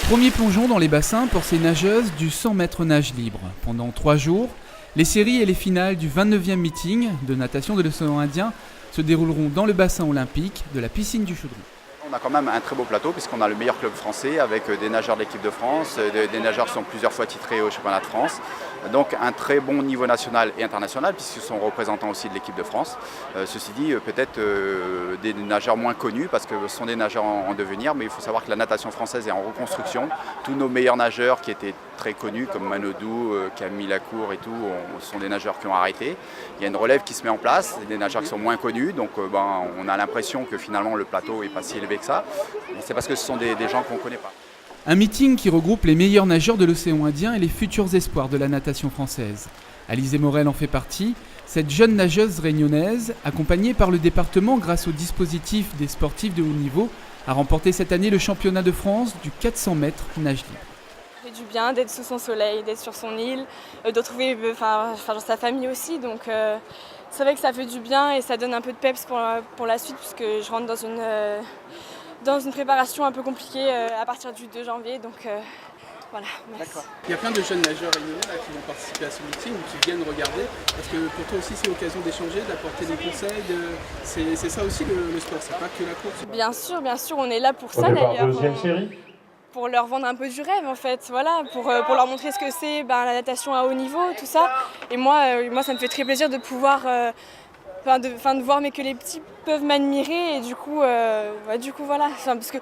Premier plongeon dans les bassins pour ces nageuses du 100 mètres nage libre. Pendant 3 jours, les séries et les finales du 29e meeting de natation de l'océan Indien se dérouleront dans le bassin olympique de la piscine du Chaudron. On a quand même un très beau plateau puisqu'on a le meilleur club français avec des nageurs de l'équipe de France, des nageurs qui sont plusieurs fois titrés au championnat de France. Donc un très bon niveau national et international puisqu'ils sont représentants aussi de l'équipe de France. Ceci dit, peut-être des nageurs moins connus parce que ce sont des nageurs en devenir, mais il faut savoir que la natation française est en reconstruction. Tous nos meilleurs nageurs qui étaient très connus comme Manodou, Camille Lacour et tout, sont des nageurs qui ont arrêté. Il y a une relève qui se met en place, des nageurs qui sont moins connus, donc on a l'impression que finalement le plateau n'est pas si élevé que ça. C'est parce que ce sont des gens qu'on ne connaît pas. Un meeting qui regroupe les meilleurs nageurs de l'océan Indien et les futurs espoirs de la natation française. Alizé Morel en fait partie. Cette jeune nageuse réunionnaise, accompagnée par le département grâce au dispositif des sportifs de haut niveau, a remporté cette année le championnat de France du 400 mètres nage libre. Ça fait du bien d'être sous son soleil, d'être sur son île, de retrouver sa famille aussi. Donc c'est vrai que ça fait du bien et ça donne un peu de peps pour la suite puisque je rentre dans une préparation un peu compliquée à partir du 2 janvier. Donc voilà. Merci. D'accord. Il y a plein de jeunes nageurs réunionnais qui vont participer à ce meeting ou qui viennent regarder. Parce que pour toi aussi c'est l'occasion d'échanger, d'apporter des conseils. C'est ça aussi le sport, c'est pas que la course. Bien sûr, on est là pour ça d'ailleurs. Deuxième série. Pour leur vendre un peu du rêve en fait, voilà, pour leur montrer ce que c'est la natation à haut niveau, tout ça. Et moi ça me fait très plaisir de pouvoir, de voir que les petits peuvent m'admirer et du coup voilà, parce que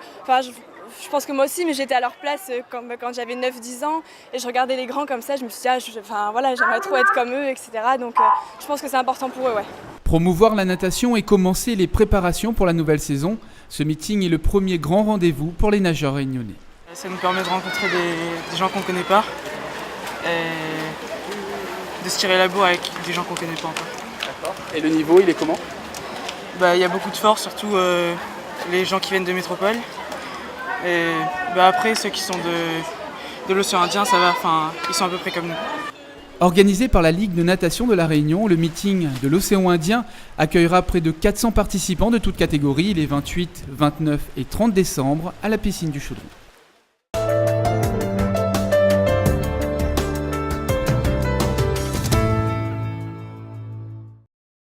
je pense que moi aussi, mais j'étais à leur place quand j'avais 9-10 ans et je regardais les grands comme ça, je me suis dit j'aimerais trop être comme eux, etc. Donc je pense que c'est important pour eux, ouais. Promouvoir la natation et commencer les préparations pour la nouvelle saison, ce meeting est le premier grand rendez-vous pour les nageurs réunionnais. Ça nous permet de rencontrer des gens qu'on ne connaît pas et de se tirer la bourre avec des gens qu'on ne connaît pas encore. D'accord. Et le niveau, il est comment ? Il y a beaucoup de force, surtout les gens qui viennent de métropole. Et après, ceux qui sont de l'océan Indien, ça va, ils sont à peu près comme nous. Organisé par la Ligue de natation de la Réunion, le meeting de l'océan Indien accueillera près de 400 participants de toutes catégories les 28, 29 et 30 décembre à la piscine du Chaudron.